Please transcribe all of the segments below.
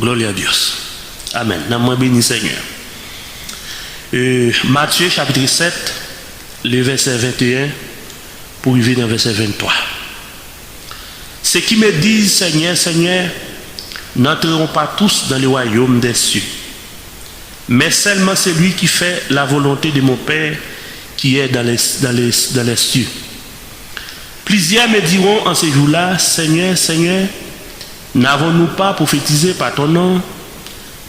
Gloire à Dieu. Amen. Nous moi béni Seigneur. Matthieu chapitre 7, le verset 21 pour arriver dans le verset 23. Ceux qui me disent Seigneur, Seigneur, n'entreront pas tous dans le royaume des cieux, mais seulement celui qui fait la volonté de mon Père qui est dans les cieux. Plusieurs me diront en ces jours-là, Seigneur, Seigneur, n'avons-nous pas prophétisé par ton nom?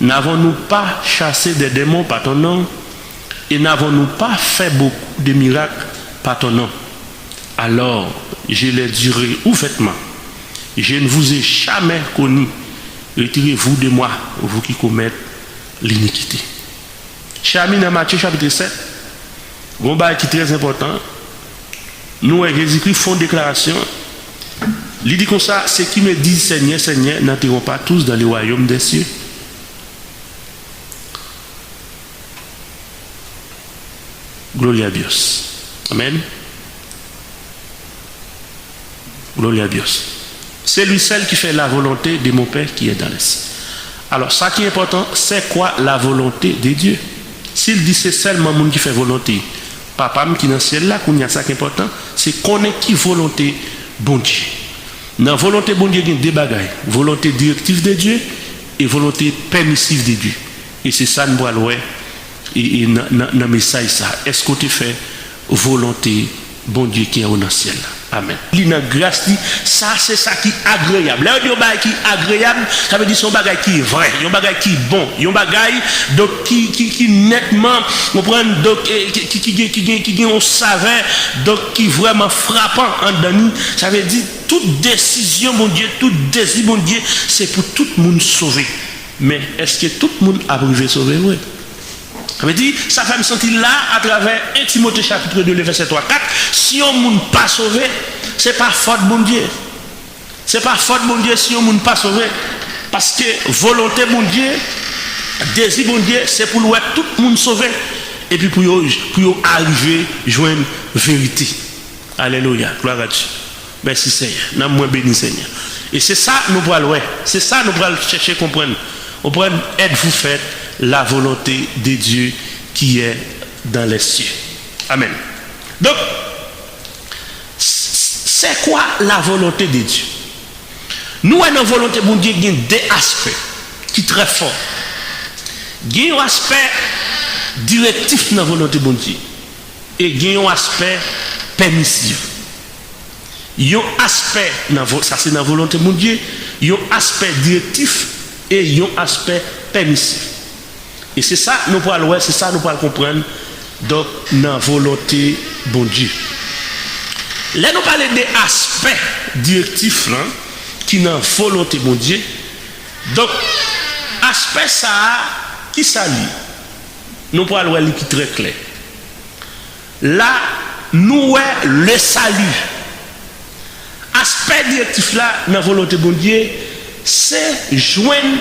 N'avons-nous pas chassé des démons par ton nom? Et n'avons-nous pas fait beaucoup de miracles par ton nom? Alors, je les dirai ouvertement, je ne vous ai jamais connu. Retirez-vous de moi, vous qui commettez l'iniquité. Chers amis, dans Matthieu chapitre 7, un bail qui est très important. Nous, Jésus-Christ, font une déclaration. Il dit comme ça, ceux qui me disent Seigneur, Seigneur, n'entreront pas tous dans le royaume des cieux. Gloire à Dieu. Amen. Gloire à Dieu. C'est lui seul qui fait la volonté de mon Père qui est dans les cieux. Alors, ça qui est important, c'est quoi la volonté de Dieu? S'il dit c'est seulement monde qui fait volonté, papa qui est dans le ciel là, qu'on y a ça qui est important, c'est connaître qui volonté bon Dieu. Dans la volonté bon Dieu, il y a deux bagailles. Volonté directive de Dieu et volonté permissive de Dieu. Et c'est ça nous allons voir dans le message ça. Est-ce que tu fais volonté bon Dieu qui est dans le ciel là? Amen. La grâce, ça c'est ça qui est agréable. Là, il y a un bagage qui est agréable, ça veut dire son bagage qui est vrai, il y a un bagage qui est bon, il y a un bagage donc qui nettement, on prend donc qui on savait donc qui est vraiment frappant en dedans. Ça veut dire toute décision mon Dieu, toute désir mon Dieu, c'est pour tout le monde sauver. Mais est-ce que tout le monde a privé sauver? Oui. Ça veut dire, ça fait me sentir là, à travers 1 Timothée chapitre 2, le verset 3-4, si on ne monde pas sauvé, ce n'est pas faute bon Dieu. Ce n'est pas faute bon Dieu si on ne monde pas sauvé. Parce que volonté bon Dieu, désir bon Dieu, c'est pour tout le monde sauvé. Et puis pour arriver à joindre la vérité. Alléluia, gloire à Dieu. Merci Seigneur, nous moins béni Seigneur. Et c'est ça nous allons c'est ça nous allons chercher à comprendre. On pourrait être vous faites la volonté de Dieu qui est dans les cieux. Amen. Donc, c'est quoi la volonté de Dieu? Nous avons une volonté de Dieu qui a deux aspects qui sont très forts. Il y a un aspect directif dans la volonté de Dieu et il y a un aspect permissif. Il y a un aspect, ça c'est dans la volonté de Dieu, il y a un aspect directif et il y a un aspect permissif. Et c'est ça nous pouvons c'est ça nous pouvons comprendre donc dans la volonté bon Dieu. Là nous parlons des aspects directifs là qui dans la volonté bon Dieu. Donc aspect ça qui s'allie. Nous pouvons voir qui très clair. Là nous le salut. Aspect directif là dans la volonté bon Dieu, c'est joindre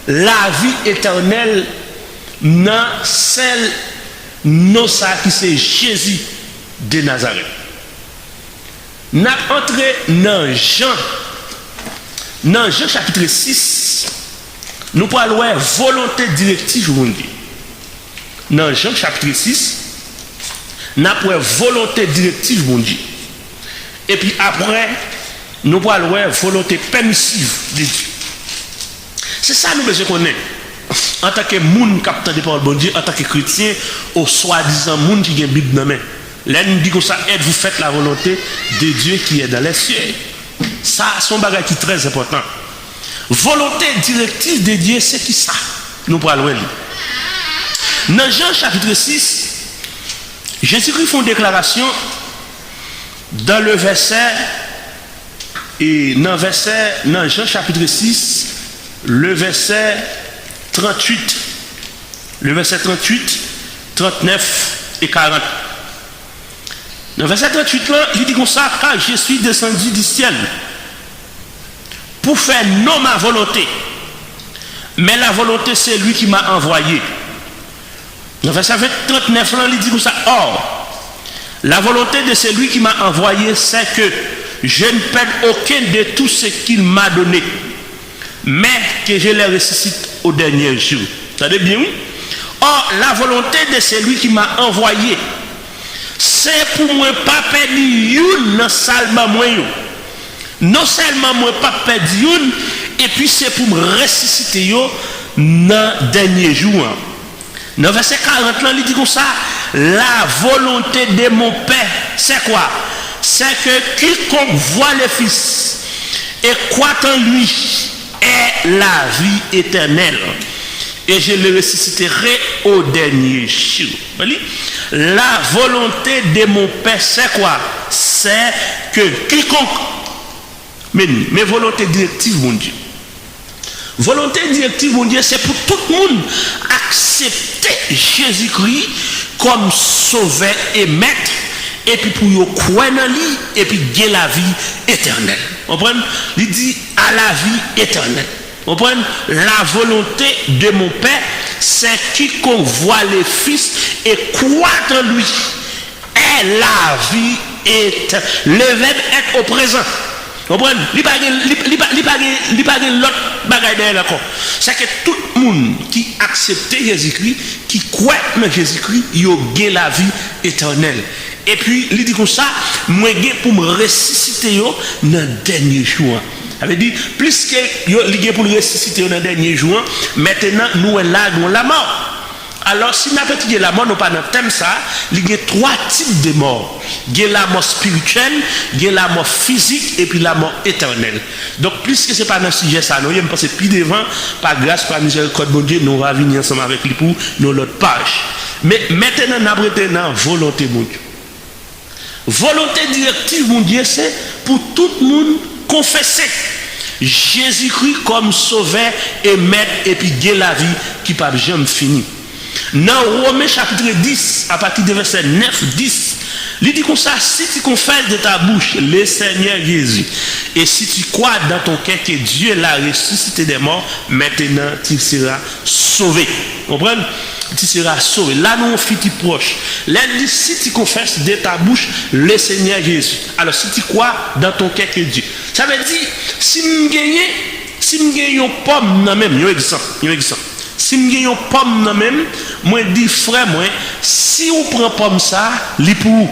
la vie éternelle dans celle non ça qui c'est Jésus de Nazareth. N'a entré dans Jean chapitre 6, nous parlons volonté directive mon Dieu. Dans Jean chapitre 6, n'a pas volonté directive mon Dieu. Et puis après nous parlons volonté permissive de Dieu. C'est ça nous besoin connaître. En tant que monde capteur de parole bon Dieu, en tant que chrétien, au soi-disant monde qui a une Bible dans la main. Là, nous dit comme ça, vous faites la volonté de Dieu qui est dans les cieux. Ça, c'est un bagage qui est très important. Volonté directive de Dieu, c'est qui ça? Nous parlons de lui. Dans Jean chapitre 6, Jésus-Christ fait une déclaration dans le verset, et dans Jean chapitre 6, le verset 38, 39 et 40. Dans le verset 38, là, il dit comme ça, car je suis descendu du ciel pour faire non ma volonté, mais la volonté c'est lui qui m'a envoyé. Dans le verset 39, là, il dit comme ça, or, la volonté de celui qui m'a envoyé, c'est que je ne perde aucun de tout ce qu'il m'a donné, mais que je les ressuscite au dernier jour. Vous savez bien, oui? Or, la volonté de celui qui m'a envoyé, c'est pour moi pas perdre une dans seulement moi. Non seulement moi pas perdre une, et puis c'est pour me ressusciter yo dans le dernier jour. Dans verset 40, là, il dit comme ça, la volonté de mon Père, c'est quoi? C'est que quiconque voit le Fils et croit en lui est la vie éternelle. Et je le ressusciterai au dernier jour. La volonté de mon Père, c'est quoi? C'est que quiconque, mes volontés directives, mon Dieu. Volonté directive, mon Dieu, c'est pour tout le monde accepter Jésus-Christ comme sauveur et maître, et puis pour y croire en lui, et puis gagner la vie éternelle. Vous comprenez? Il dit à la vie éternelle. Vous comprenez? La volonté de mon Père, c'est quiconque voit le Fils et croit en lui est la vie éternelle. Le verbe est au présent. Vous comprenez? Il n'y a pas l'autre bagaille encore. C'est que tout le monde qui accepte Jésus-Christ, qui croit en Jésus-Christ, il a la vie éternelle. Et puis, il dit comme ça, moi, pour me ressusciter dans le dernier jour. Ça veut dire, plus que il pour le ressusciter dans le dernier jour, maintenant, nous sommes là, nous la mort. Alors, si nous avons étudié la mort, nous pas dans le thème ça, il y a trois types de morts. Il y a la mort spirituelle, il y a la mort physique et puis la mort éternelle. Donc, puisque ce n'est pas dans le sujet ça, nous allons passer plus devant, par grâce, par miséricorde, mon Dieu, nous allons venir ensemble avec lui pour nous l'autre page. Mais maintenant, nous avons dans volonté, mon Dieu. Volonté directive, mon Dieu, c'est pour tout le monde confesser Jésus-Christ comme sauveur et maître et puis gagner la vie qui ne peut jamais finir. Dans Romains chapitre 10, à partir de verset 9, 10, il dit comme ça, si tu confesses de ta bouche le Seigneur Jésus, et si tu crois dans ton cœur que Dieu l'a ressuscité des morts, maintenant tu seras sauvé. Vous comprenez? Tu seras sauvé. Là, nous, on fit proche. Là, il dit, si tu confesses de ta bouche le Seigneur Jésus, alors si tu crois dans ton cœur que Dieu. Ça veut dire, si nous gagnons une pomme, non même, un exemple. Si nous gagnons une pomme, non même, moi, dis frère, moi, si on prend pomme ça, il est pour vous.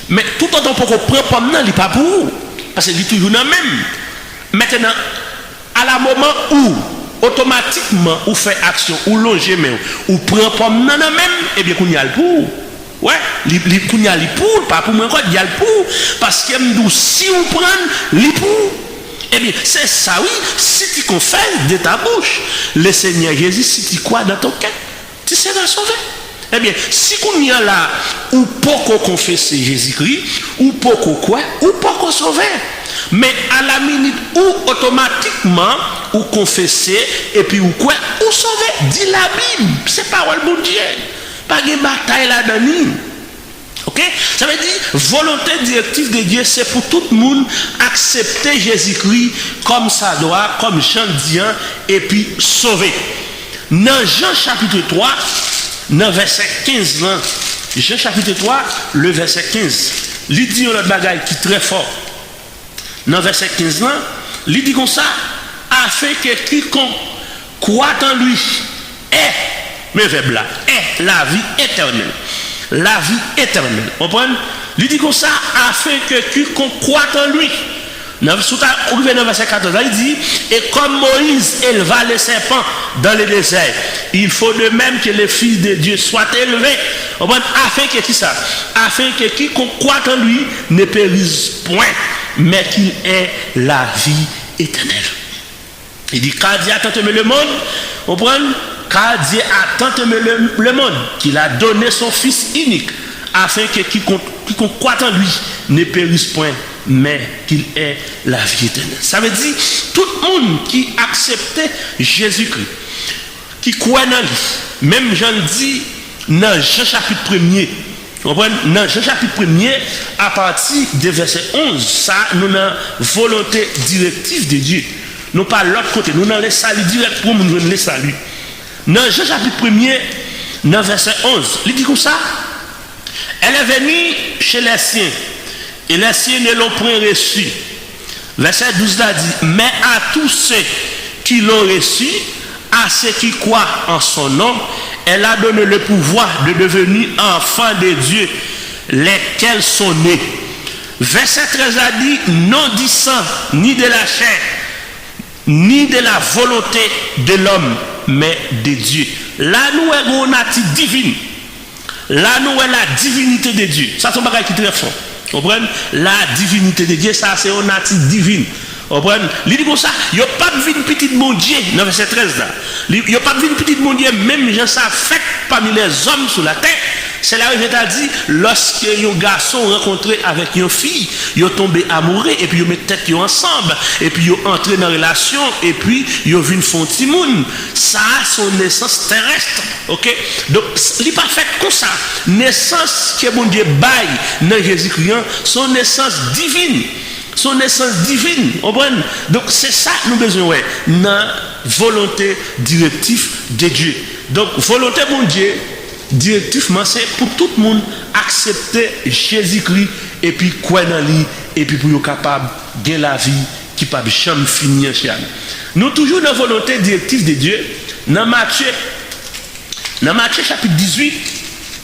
Mais tout autant pour qu'on prend pomme, non, il n'est pas pour vous. Parce qu'il est toujours dans même. Maintenant, à la moment où automatiquement ou fait action ou longer mais ou prend pomme non même et bien qu'on y a le pour ouais qu'on y a le pour pas pour moi quoi il y a le pour parce que si on prend le pour et bien c'est ça oui si tu confesses de ta bouche le Seigneur Jésus si tu crois dans ton cœur tu seras sauvé. Eh bien, si qu'on y a là, ou pas qu'on confesse Jésus-Christ, ou pas qu'on quoi, ou pas qu'on sauver. Mais à la minute où automatiquement, ou confesser, et puis ou quoi, ou sauver. Dit la Bible, c'est parole de Dieu. Pas de bataille là-dedans. Ok? Ça veut dire, volonté directive de Dieu, c'est pour tout le monde accepter Jésus-Christ comme ça doit, comme Jean dit, et puis sauver. Dans Jean chapitre 3, dans le verset 15, Jean chapitre 3, le verset 15, il dit un autre bagaille qui est très fort. Dans le verset 15, il dit comme ça, afin que quiconque croit en lui est, mais verbe là, est la vie éternelle. La vie éternelle. Vous comprenez? Il dit comme ça, afin que quiconque croit en lui. Dans le verset 14, il dit, et comme Moïse éleva les serpents dans le désert, il faut de même que les fils de Dieu soient élevés, afin que qui ça? Afin que quiconque croit en lui ne périsse point, mais qu'il ait la vie éternelle. Il dit, car Dieu a tant aimé le monde, vous comprenez? Car Dieu a tant aimé le monde, qu'il a donné son Fils unique, afin que quiconque croit en lui ne périsse point, mais qu'il ait la vie éternelle. Ça veut dire, tout le monde qui acceptait Jésus-Christ, qui croit en lui, même Jean dit, dans Jean chapitre 1er, dans Jean chapitre 1er, à partir du verset 11, ça, nous avons volonté directive de Dieu. Nous pas l'autre côté, nous avons les saluts direct pour nous donner les saluts. Dans Jean chapitre 1er, dans verset 11, il dit comme ça, elle est venue chez les siens, et les siens ne l'ont point reçu. Verset 12 là dit, mais à tous ceux qui l'ont reçu, à ceux qui croient en son nom, elle a donné le pouvoir de devenir enfants de Dieu, lesquels sont nés. Verset 13 a dit, non du sang, ni de la chair, ni de la volonté de l'homme, mais de Dieu. Là, nous avons une nature divine. Là, nous avons la divinité de Dieu. Ça, c'est un bagage qui est très fort. Vous comprenez? La divinité de Dieu, ça, c'est une nature divine. Vous comprenez? Il dit comme ça, il n'y a pas de vie petite mon Dieu, dans verset 13 là. Il n'y a pas de vie petite mon Dieu, même gens ça fait parmi les hommes sur la terre. C'est là où je t'ai dit, lorsque un garçon rencontré avec une fille, ils ont tombé amoureux, et puis ils mettent tête ensemble, et puis ils ont entré dans la relation, et puis ils ont vu une fontimoun. Ça a son naissance terrestre. Ok? Donc, il n'est pas fait comme ça. Naissance que mon Dieu baille dans Jésus-Christ, son naissance divine. Son naissance divine. Donc, c'est ça nous besoin, ouais, dans volonté directive de Dieu. Donc, volonté mon Dieu, directement, c'est pour tout le monde accepter Jésus-Christ et puis quoi dans lui et puis pour être capable de gagner la vie qui ne peut jamais finir chez nous. Nous toujours dans la volonté directive de Dieu. Dans Matthieu chapitre 18,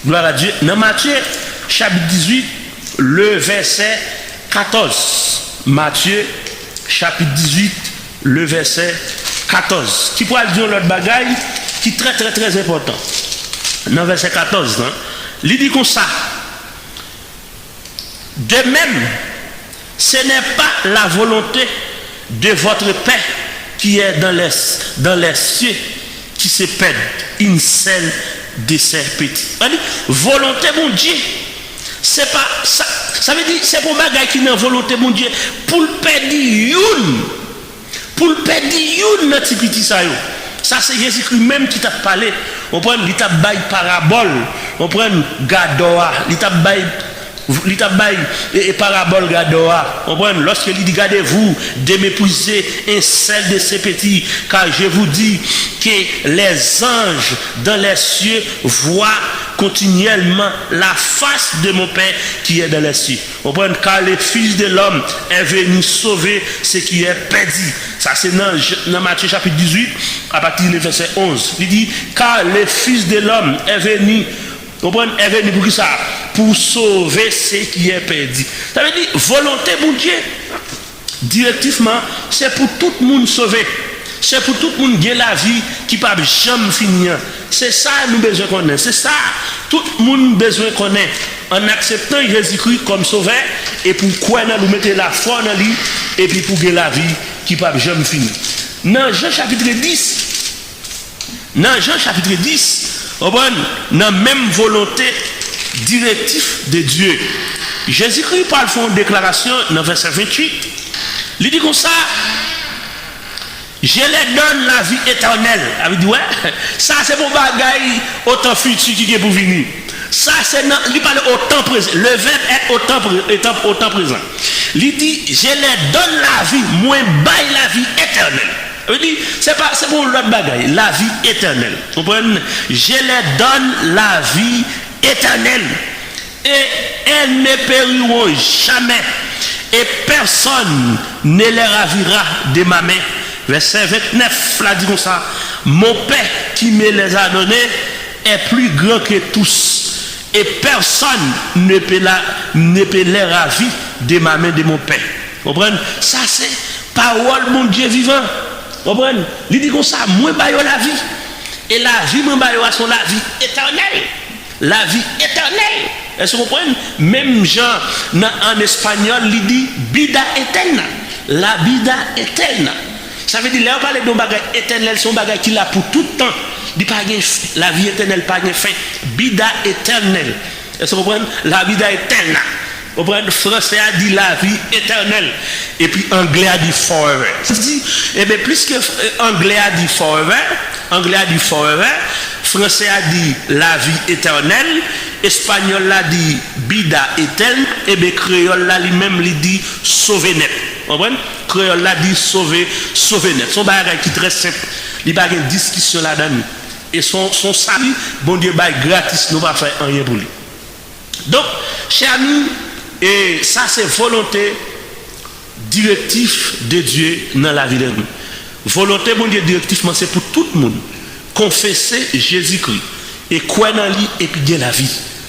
gloire à Dieu. Dans Matthieu chapitre 18, le verset 14. Matthieu chapitre 18, le verset 14. Qui pourrait dire l'autre bagaille qui est très très très important. Dans verset 14, hein, il dit comme ça. De même, ce n'est pas la volonté de votre Père qui est dans les cieux qui se perd une seule de ses petits. Volonté mon Dieu, c'est pas ça. Ça veut dire c'est pour bagaille qui n'a volonté mon Dieu pour le perdre une. Pour le perdre une dans petit ça yo. Ça c'est Jésus-Christ même qui t'a parlé. On prend l'état bail parabole, on prend gadoa, l'état bail et parabole gadoa. On prend lorsque il dit gardez-vous de mépriser un seul de ces petits, car je vous dis que les anges dans les cieux voient continuellement la face de mon Père qui est dans les cieux. On prend car le Fils de l'homme est venu sauver ce qui est perdu. Ça c'est dans Matthieu chapitre 18 à partir du verset 11. Il dit car le Fils de l'homme est venu pour qui ça? Pour sauver ce qui est perdu. Ça veut dire volonté mon Dieu. Directement, c'est pour tout le monde sauver. C'est pour tout le monde gagner la vie qui ne peut jamais finir. C'est ça nous besoin connaître. C'est ça tout le monde besoin connaître. En acceptant Jésus-Christ comme sauveur et pour quoi nous mettons la foi dans lui et puis pour gagner la vie qui ne peut jamais finir. Dans Jean chapitre 10, dans la même volonté directive de Dieu. Jésus-Christ parle font une déclaration dans verset 28. Il dit comme ça, je leur donne la vie éternelle. Il dit ouais, ça c'est mon bagaille au temps futur qui est pour venir. Ça c'est il parle au temps présent. Le verbe est au temps présent. Il dit je leur donne la vie, moi baille la vie éternelle. Il dit, c'est pour l'autre bagaille, la vie éternelle. Vous comprenez? Je leur donne la vie éternelle. Et elles ne périront jamais. Et personne ne les ravira de ma main. Verset 29, là dit comme ça. Mon Père qui me les a donnés est plus grand que tous. Et personne ne peut les ravir de ma main de mon Père. Vous comprenez? Ça c'est parole mon Dieu vivant. Vous comprenez? Il dit comme ça, moi baille la vie. Et la vie, moi baille sont la vie éternelle. La vie éternelle. Est-ce que vous comprenez? Même Jean en espagnol, il dit vida eterna. La vida eterna. Ça veut dire, là on parle de bagage éternel, son bagage qui l'a pour tout le temps. Il pas la vie éternelle, pas de fin. Vida éternelle. Est-ce que vous comprenez? La vida eterna. Vous comprenez? Le français a dit la vie éternelle. Et puis anglais a dit forever. Et bien, plus que anglais a dit forever, français a dit la vie éternelle, espagnol a dit vida éterne, et bien créole là lui-même lui dit sauver net. Vous comprenez? Créole là dit sauver net. Son bagage qui est très simple. Il n'y a pas de discussion là-dedans. Et son salut, bon Dieu, gratis, nous ne va faire rien pour lui. Donc, chers amis, et ça c'est volonté directive de Dieu dans la vie de nous. Volonté, bon Dieu, directement, c'est pour tout le monde. Confesser Jésus-Christ. Et quoi dans lui, et puis gagner la vie.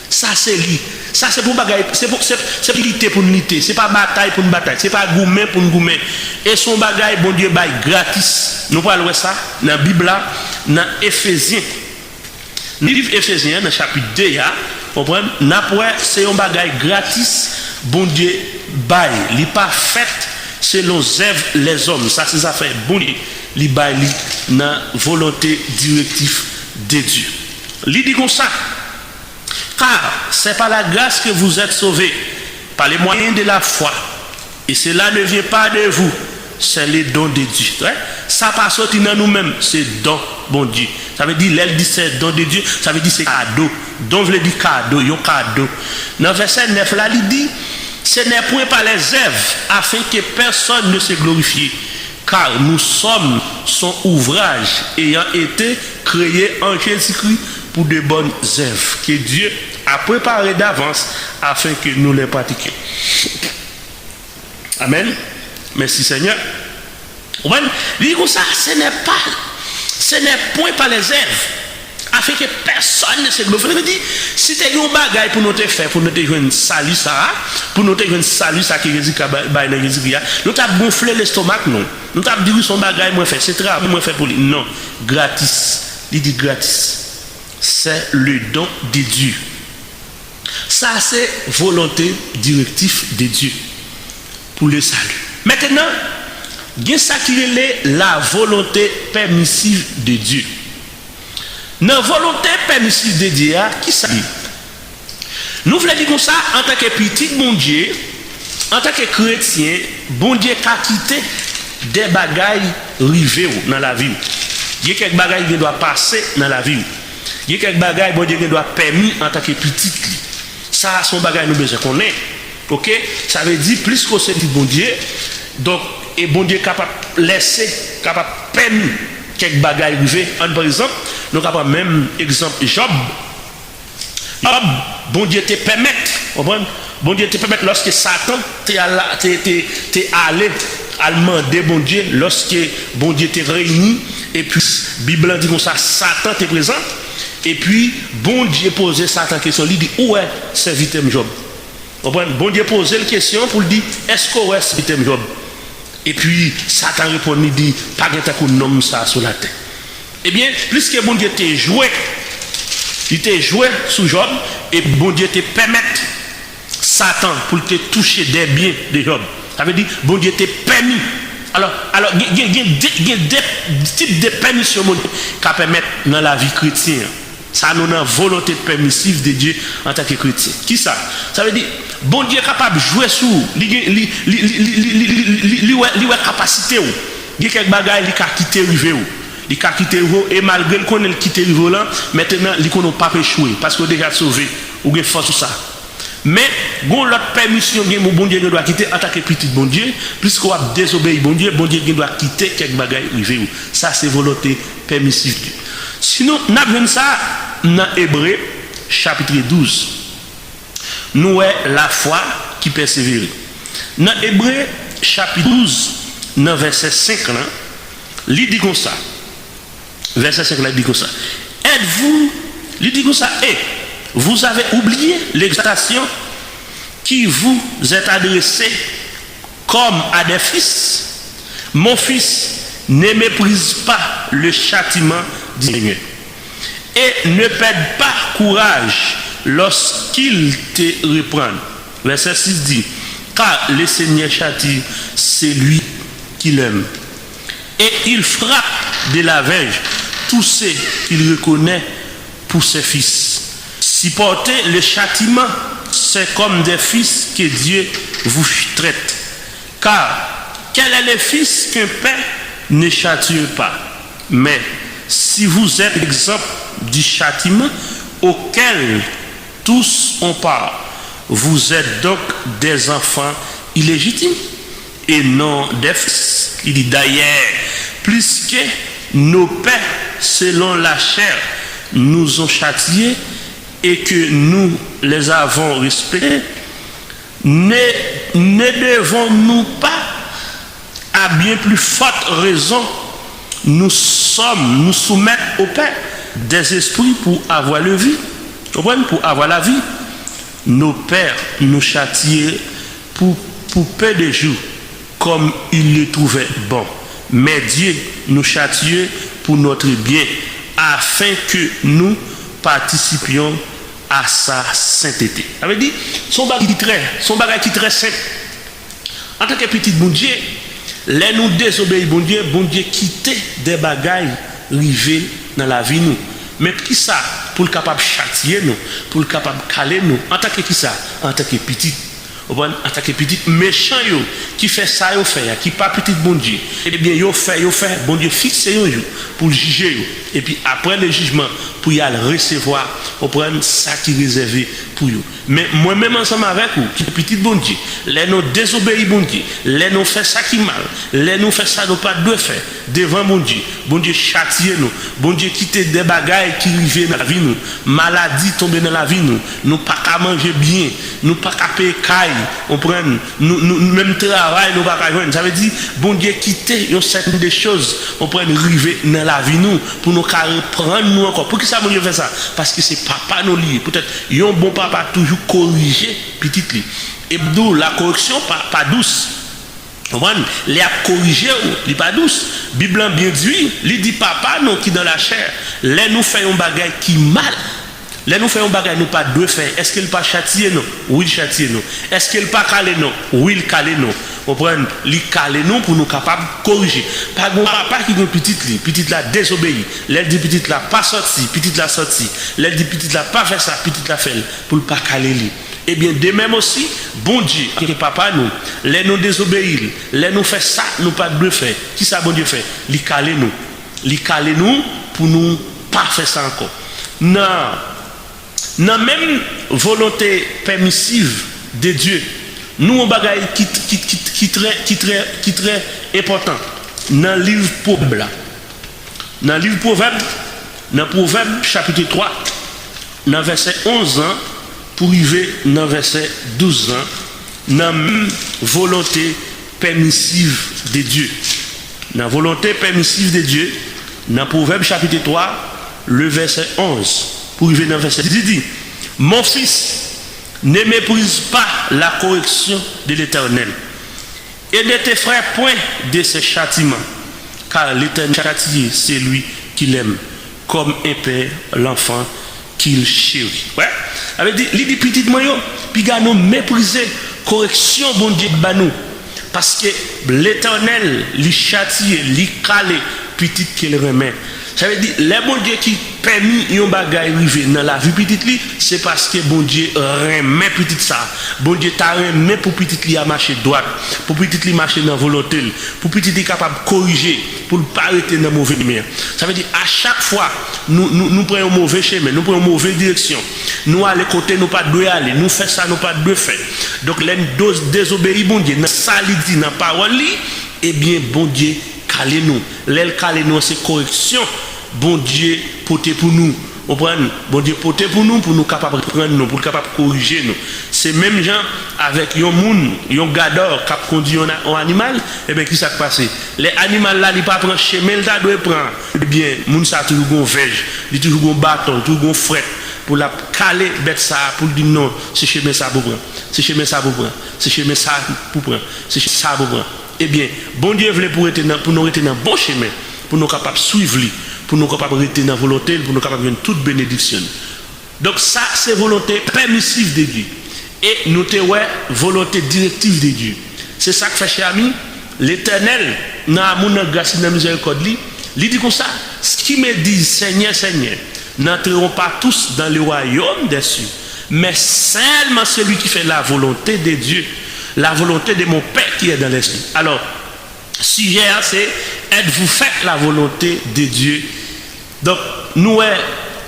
Ça, c'est lui. Ça, c'est pour bagaille. C'est unité pour unité. C'est pas bataille pour une bataille. C'est pas gourmet pour une gourmet. Et son bagaille, bon Dieu, bail gratis. Nous parlons ça dans la Bible, dans Éphésiens. Le livre Éphésiens, dans le chapitre 2, c'est un bagaille gratis. Bon Dieu, bail. Il n'est pas fait selon les hommes. Ça, c'est ça fait. Bon Dieu, il bail dans la volonté directive de Dieu. Il dit comme ça. Car c'est par la grâce que vous êtes sauvés, par les moyens de la foi. Et cela ne vient pas de vous, c'est les dons de Dieu. Ouais? Ça pas sorti dans nous-mêmes, c'est don, bon Dieu. Ça veut dire, l'elle dit c'est don de Dieu, ça veut dire c'est cadeau. Don veut dire cadeau, yon cadeau. Dans verset 9, là, il dit, ce n'est point par les œuvres, afin que personne ne se glorifie. Car nous sommes son ouvrage, ayant été créés en Jésus-Christ pour de bonnes œuvres que Dieu a préparées d'avance afin que nous les pratiquions. Amen. Merci Seigneur. Il dit comme ça, ce n'est point par les œuvres afin que personne ne se glorifie. Il dit, si tu as un bagage pour nous te faire, pour nous te jouer un salut ça, pour nous te jouer un salut ça qui Jésus a Jésus, nous t'as gonflé l'estomac non. Nous t'as dit son bagage moins fait, c'est très moins fait pour lui. Non, gratis. Il dit gratis. C'est le don de Dieu. Ça, c'est volonté directive de Dieu pour le salut. Maintenant, il y a ça qui est la volonté permissive de Dieu. Dans la volonté permissive de Dieu, qui ça dit? Nous voulons dire comme ça, en tant que petit bon Dieu, en tant que chrétien, bon Dieu a quitté des bagailles rivées dans la vie. Il y a quelques bagailles qui doivent passer dans la vie. Il y a quelques bagages bon Dieu doit permis en tant que petit. Ça, son bagage nous besoin qu'on ait. Ok? Ça veut dire plus que c'est bon Dieu. Donc, et bon Dieu est capable de laisser, capable de permettre quelques bagages arriver. Par exemple, nous avons même exemple Job. Job, bon Dieu te permet. Bon Dieu te permet lorsque Satan t'est allé à demander bon Dieu, lorsque bon Dieu t'est réuni, et puis la Bible dit comme ça, Satan t'est présent. Et puis, bon Dieu posait Satan question, il dit, où est serviteur Job? Bon Dieu posait la question pour lui dire, est-ce qu'on est serviteur Job? Et puis, Satan répond, il dit, pas de nom ça sur la terre. Eh bien, puisque bon Dieu t'a joué, il t'a joué sous Job, et bon Dieu te permet Satan pour te toucher des biens de Job. Ça veut dire, bon Dieu t'a permis. Alors, il y a des types de permissions qui permettent dans la vie chrétienne. Ça nous a une volonté permissive de Dieu en tant que chrétien. Qui ça? Ça veut dire, bon Dieu est capable de jouer sur lui, capacité. Il y a quelques bagages qui ont quitté le il a quitté le et malgré qu'on ait quitté le volant, maintenant, il n'a pas échoué parce qu'il a déjà sauvé. Ou il force sur ça. Mais, bon, l'autre permission que bon Dieu doit quitter en tant que petit bon Dieu, puisqu'on a désobéi bon Dieu doit quitter quelques bagages privés. Ça, c'est volonté permissive. Sinon, nous avons ça dans Hébreux, chapitre 12. Nous avons la foi qui persévère. Dans Hébreux, chapitre 12, dans verset 5, il dit comme ça. Verset 5, il dit comme ça. Êtes-vous, il dit comme ça, vous avez oublié l'exhortation qui vous est adressée comme à des fils. Mon fils, ne méprise pas le châtiment du Seigneur. Et ne perde pas courage lorsqu'il te reprend. Verset 6 dit, car le Seigneur châtie celui qu'il aime. Et il frappe de la verge tous ceux qu'il reconnaît pour ses fils. Supporter le châtiment, c'est comme des fils que Dieu vous traite. Car quel est le fils qu'un père ne châtie pas? Mais si vous êtes exemple du châtiment auquel tous ont part, vous êtes donc des enfants illégitimes et non des fils. Il dit d'ailleurs, plus que nos pères, selon la chair, nous ont châtiés, et que nous les avons respectés, ne devons-nous pas, à bien plus forte raison, nous soumettons au Père des esprits pour avoir la vie. Pour avoir la vie. Nos pères nous châtiaient pour peu de jours, comme ils le trouvaient bon. Mais Dieu nous châtiait pour notre bien, afin que nous participions à sa sainteté. Ça veut dire, son bagage qui est très simple. En tant que petit bon Dieu, les nous désobéir bon Dieu quitter des bagailles rivés dans la vie nous. Mais qui ça pour le capable châtier nous, pour le capable caler nous en tant que qui ça, en tant que petit. En tant que petit méchant yo qui fait ça yo fait qui pas petit bon Dieu. Eh bien yo fait bon Dieu fixe yo pour juger yo et puis après le jugement pour y aller recevoir on prend ça qui est réservé pour yo. Mais moi même ensemble avec vous qui petit bon Dieu, les nous désobéir bon Dieu, les nous fait ça qui mal, les nous fait ça nous pas de faire devant bon Dieu châtier nous, bon Dieu quitter des bagailles qui arrivent dans la vie nous, maladie tomber dans la vie nous pas qu'à manger bien, nous pas qu'à payer caille, on prend nous même travail nous pas qu'à joindre. Ça veut dire bon Dieu quitter une certaine des choses, on prend arriver dans la vie nous pour nous reprendre nous encore. Pour qui ça bon Dieu fait ça? Parce que c'est papa nous lié. Peut-être un bon papa toujours corriger petit li. Et d'où la correction pas douce. Les a corrigé, il pas douce. Bible bien dit, il dit papa non qui dans la chair, les nous fait un bagage qui mal. Les nous fait un bagage nous pas deux faire. Est-ce qu'il pas châtier non? Oui, il châtier non. Est-ce qu'il pas caler non? Oui, il caler non. On prend li caler non pour nous capable corriger. Pas bon papa qui est petite la désobéi. L'aile dit petite la pas sorti, petite la sorti. L'aile dit petite la pas faire ça, petite la fait pour pas caler li. Eh bien, de même aussi, bon Dieu, qui est papa nous, les nous désobéir, les nous fait ça, nous pas de faire. Qui ça bon Dieu fait? Li caler nous pour nous pas faire ça encore. Non, même volonté permissive de Dieu, nous on bagaille qui très important. Dans le livre Proverbe, dans Proverbe chapitre 3, dans verset 11 ans, pour arriver dans verset 12 ans, dans même volonté permissive de Dieu. Dans la volonté permissive de Dieu, dans Proverbe chapitre 3, le verset 11, pour arriver dans verset 10, il dit, mon fils, ne méprise pas la correction de l'Éternel, et ne t'effraie point de ses châtiments, car l'Éternel châtie celui qui l'aime, comme un père l'enfant qu'il chérit. Ouais. Avec dit, il dit petit moyen, puis nous mépriser correction bon Dieu ba nous parce que l'Éternel lui châtie, lui calé petit qu'il remet. Ça veut dire les bon Dieu qui permis un bagage arriver dans la vie petite li, c'est parce que bon Dieu remet petit ça. Bon Dieu t'a remet pour petit li à marcher droite, pour petit li marcher dans volonté, pour petit li capable corriger, pour pas arrêter dans mauvais chemin. Ça veut dire à chaque fois nous prenons un mauvais chemin, nous prenons une mauvaise direction. Nous aller côté nous pas doit aller, nous fait ça nous pas doit faire. Donc les doses désobéir bon Dieu dans ça li dit dans parole li, eh bien bon Dieu calez nous. L'aile calez nous c'est correction. Bon Dieu porté pour nous. On prend bon Dieu porté pour nous capable prendre nous, pour capable corriger nous. C'est même gens avec un monde, un gador qui conduit un animal, et bien qui s'est passé? Les animaux là, ils pas prendre chemin, ils doivent prendre. Eh bien, moun ça toujours gon verge, il toujours gon bâton, toujours gon fret pour la caler bête ça pour dire non, c'est chemin ça pour prendre. C'est chemin ça pour prendre. C'est chemin ça pour prendre. C'est ça pour prendre. Eh bien, bon Dieu voulait pour nous rester dans bon chemin, pour nous capables suivre lui. Pour nous capables de rester dans la volonté, pour nous capables de toute bénédiction. Donc ça, c'est volonté permissive de Dieu. Et nous avons volonté directive de Dieu. C'est ça que fait, cher ami, l'Éternel, dans l'amour, dans la grâce, dans la miséricorde, il dit comme ça, ce qui me dit, Seigneur, Seigneur, n'entreront pas tous dans le royaume des cieux, mais seulement celui qui fait la volonté de Dieu, la volonté de mon Père qui est dans les cieux. Alors, sujet, c'est êtes-vous fait la volonté de Dieu? Donc, nous,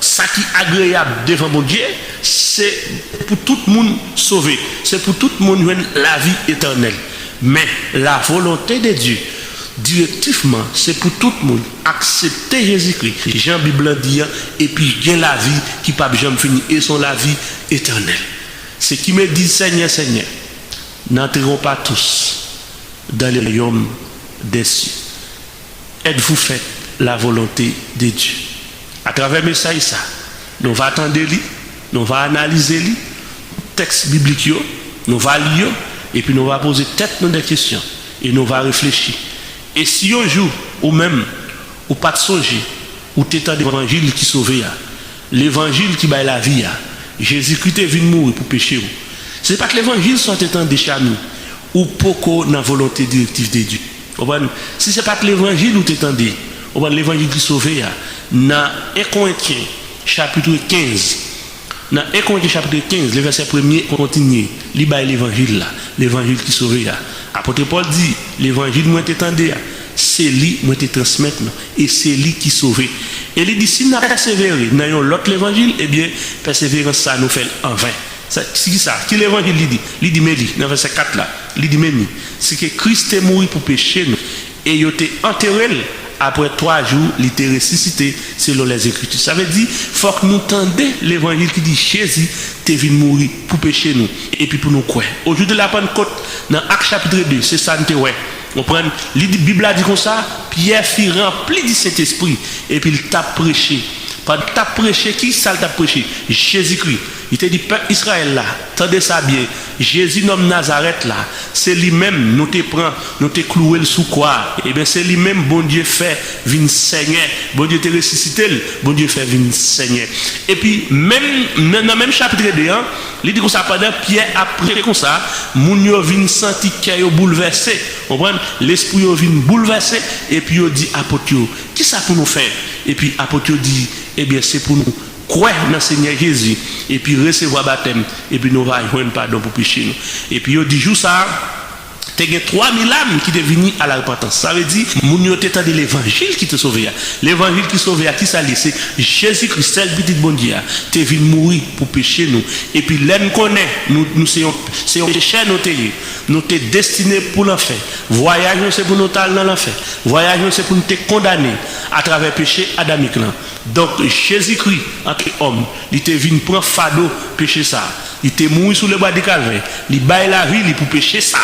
ça qui est agréable devant mon Dieu, c'est pour tout le monde sauver. C'est pour tout le monde jouer la vie éternelle. Mais la volonté de Dieu, directement, c'est pour tout le monde accepter Jésus-Christ. Jean Bible dit, et puis il y a la vie qui ne peut jamais finir, et sont la vie éternelle. Ce qui me dit, Seigneur, Seigneur, n'entreront pas tous dans le royaume des cieux. Êtes-vous fait la volonté de Dieu. À travers le message, ça, nous allons attendre, nous allons analyser le texte biblique, nous allons lire, et puis nous allons poser tête des questions, et nous allons réfléchir. Et si un jour, ou même, ou pas de songer, ou t'étends l'évangile qui sauve, l'évangile qui bat la vie, Jésus-Christ est venu mourir pour pécher. Ce n'est pas que l'évangile soit étendu chez nous, ou pourquoi dans la volonté directive de Dieu. Si ce n'est pas que l'évangile ou t'étendez, l'évangile qui sauve, dans 1 Corinthiens chapitre 15, dans 1 Corinthiens chapitre 15, le verset 1er continue, il y a l'évangile, l'évangile qui sauve. Apôtre Paul dit, l'évangile moi t'étendez, c'est lui moi te transmettre, et c'est lui qui sauve. Et il dit, si nous persévéré dans l'autre l'évangile, eh bien, persévérance ça nous fait en vain. C'est ça, qui l'évangile dit? Il dit, mais dans verset 4 là, il dit, mais c'est que Christ est mort pour pécher nous, et il était enterré. Après 3 jours, il était ressuscité selon les Écritures. Ça veut dire, il faut que nous tendions l'évangile qui dit Jésus est venu mourir pour pécher nous et puis pour nous croire. Aujourd'hui de la Pentecôte, dans Actes chapitre 2, c'est ça nous ouais. On prend, la Bible a dit comme ça, Pierre fut rempli du Saint-Esprit et puis il t'a prêché. Pendant que tu as prêché, qui ça t'a prêché? Jésus-Christ. Il te dit, peuple Israël là, tendez ça bien. Jésus nomme Nazareth là, c'est lui-même, nous te prend, nous te cloué le sous quoi? Et bien c'est lui-même, bon Dieu fait, vin Seigneur. Bon Dieu te ressuscité, bon Dieu fait, vin Seigneur. Et puis, même, dans le même chapitre 2, hein, il dit comme ça, pendant Pierre a prêché comme ça, moun yo vin senti qu'il y a bouleversé. On prend l'esprit yo vin bouleversé, et puis il dit, apôtre, qui ça pour nous faire? Et puis apôtre dit, eh bien c'est pour nous croire dans le Seigneur Jésus et puis recevoir baptême et puis nous allons joindre pardon pour pécher nous. Et puis il dit jour ça tu as 3000 âmes qui sont venues à la repentance. Ça veut dire moun yo t'étend de l'évangile qui te sauve. L'évangile qui sauve qui ça c'est Jésus-Christ seul petit bon Dieu t'es venu mourir pour pécher nous et puis l'en connaît nous c'est un péché nous t'es destiné pour l'enfer. Voyage c'est pour nous aller dans l'enfer. Voyage c'est pour nous te condamner à travers péché adamique là. Donc Jésus-Christ en tant qu'homme, il était venu prendre fardeau péché ça. Il était mort sur le bois de Calvaire. Il baille la vie pour pécher ça.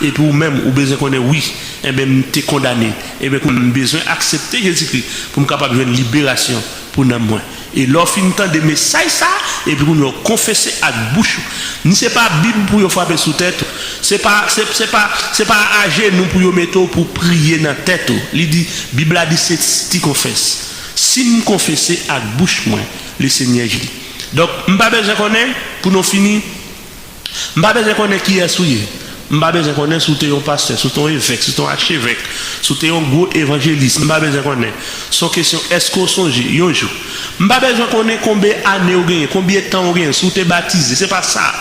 Et puis même, ou besoin qu'on est oui, et bien, tu es condamné. Et bien, on a besoin d'accepter Jésus-Christ pour nous capable de une libération pour nous. Et lorsqu'on entend des messages ça, et puis nous confesser à bouche. Ce n'est pas la Bible pour nous frapper sous tête. Ce n'est pas à genoux pour nous mettre pour prier dans la tête. Il dit, la Bible a dit, c'est si tu confesses. Si nous confessons à bouche, moi, le Seigneur dit. Donc, je ne sais pas pour nous finir, je ne sais pas qui est souillé. Je ne sais pas si tu es un pasteur, si tu es un évêque, si tu es un archevêque, si tu es un gros évangéliste. Je ne sais pas son question, est-ce qu'on songe un jour? Je ne sais pas combien d'années ou combien de temps ou si tu es baptisé. Ce n'est pas ça.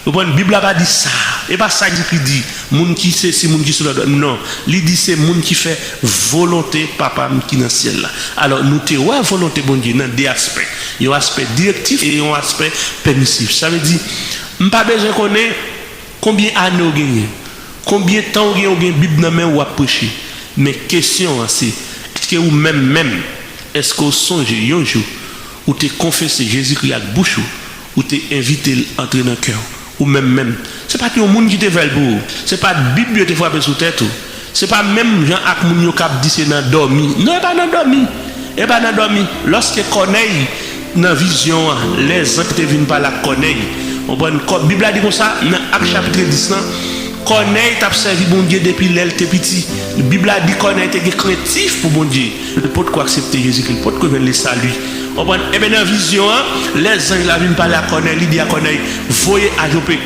La Bible n'a pas dit ça. Et pas ça qui dit, moun qui c'est si moun qui se le non, il dit c'est moun qui fait volonté papa qui dans le ciel là. Alors nous te ouais volonté bon Dieu dans deux aspects. Il y a un aspect directif et un aspect permissif. Ça veut dire m'pas besoin connaître combien d'années ou gagné, combien de temps ou gagné Bible dans main ou à prêcher. Mais question c'est est-ce que ou même est-ce qu'on songe un jour ou te confessé Jésus-Christ à bouche ou te invité à entrer dans le cœur? Ou même c'est pas tout le monde qui te fait le bout, c'est pas Bible qui te frappe sous tête, c'est pas même Jean ak moun yo k'ap dit c'est dans dormi, non pas dans dormi, et pas dans dormi. Lorsque connaît dans vision les ans qui te viennent par la connaît, on prend Bible a dit comme ça dans Actes chapitre 10 connaît t'a servi bon Dieu depuis l'elle t'es petit. La Bible a dit connaît t'es craintif pour bon Dieu, pour quoi accepter Jésus-Christ, pour quoi le salut. Et bien dans la vision, les anges la viennent par la connaît, il dit à connaît, voyez à Jopé.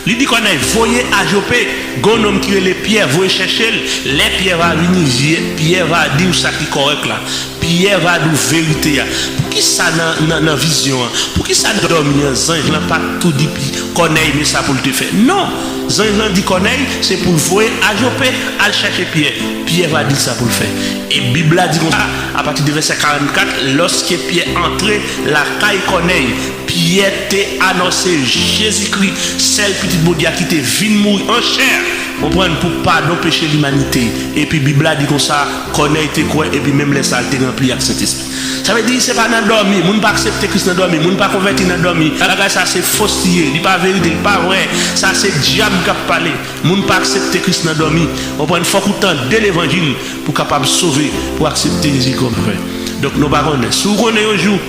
Il dit connaît, voyez à Jopé, gon homme qui est les pierres, voyez chercher, les pierres va venir, Pierre va dire ça qui est correct là. Pierre va dire vérité. Pour qui ça dans la vision? Pour qui ça dormir? Les anges n'ont pas tout dit, connaît, mais ça pour le faire. Non, les anges dit connaît, c'est pour voyer à Jopé, à chercher Pierre. Pierre va dire ça pour le faire. Et la Bible a dit comme ça, à partir du verset 44, lorsque Pierre entrait, la caille connaît, Pierre t'a annoncé Jésus-Christ, celle petite boudia qui était venu mourir en chair, on prend pour pardon péché l'humanité. Et puis Bible a dit comme ça, connaît été quoi, et puis même les saletés remplies avec cet esprit. Ça veut dire c'est pas dans dormi, moun pas accepter Christ dans dormi, moun pas convertir dans dormi. Ça c'est fausseté, il pas vérité, il pas vrai. Ça c'est diable qui a parlé. Moun pas accepter Christ dans dormi. On prend faut temps de l'évangile pour capable sauver, pour accepter Jésus comme frère. Donc nous pas connaître. Si vous connaissez un jour,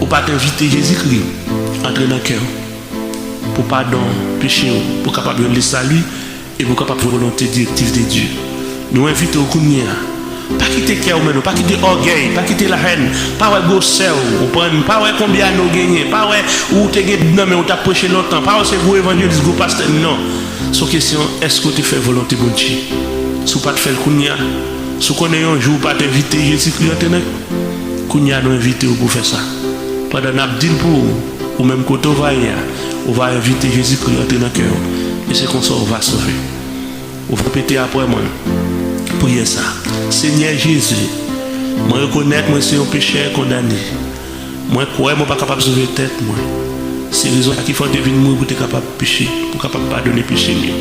ou pas t'inviter Jésus-Christ entrer dans le cœur pour pardon péché, pour capable de le salut et pour capable de volonté directive de Dieu. Nous invitons au Kounia. Pas quitter cœur, pas quitter orgueil, pas quitter la haine, pas ouais gossel, pas ouais combien nous gagnons, pas ouais où tu gagné non mais on t'a prêché longtemps, pas ouais c'est gros évangéliste, gros pasteur, non. Son question, est-ce que tu fais volonté de Dieu? Si tu pas te faire le Kounia, si tu connais un jour pas t'inviter Jésus-Christ entrer dans Kounia nous inviter pour faire ça. Pendant n'abdine pour ou même quand on va inviter Jésus-Christ à entrer dans le cœur. Et c'est comme ça qu'on va sauver. On va répéter après moi. Priez ça. Seigneur Jésus, moi reconnais que moi c'est un pécheur condamné. Moi crois que je ne suis pas capable de sauver tête moi. C'est raison qu'il faut devenir moi pour être capable de pécher, pour capable de pardonner péché mieux.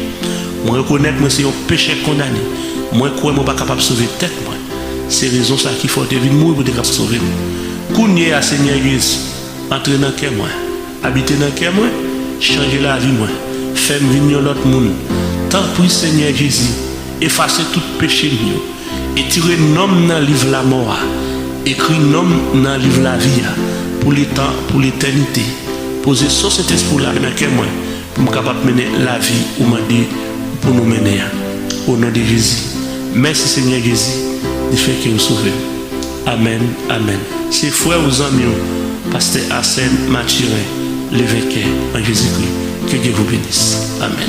Moi reconnais que moi c'est un pécheur condamné. Moi crois que je ne suis pas capable de sauver tête moi. C'est raison ça qu'il faut devenir moi pour être capable de sauver. Kounye à Seigneur Jésus, entrer dans le cœur moi, habiter dans le cœur moi, changer la vie moi, faire venir l'autre monde. Tant pis Seigneur Jésus, effacer tout péché mieux et tirer nom dans le livre la mort, écrire nom dans le livre la vie pour les temps, pour l'éternité. Poser sur cet esprit là dans le cœur moi pour me capable mener la vie ou m'a dit pour nous mener au nom de Jésus. Merci Seigneur Jésus de faire que nous sauvons. Amen, amen. C'est frère aux amis, pasteur Arsène Mathurin, l'évêque en Jésus-Christ. Que Dieu vous bénisse. Amen.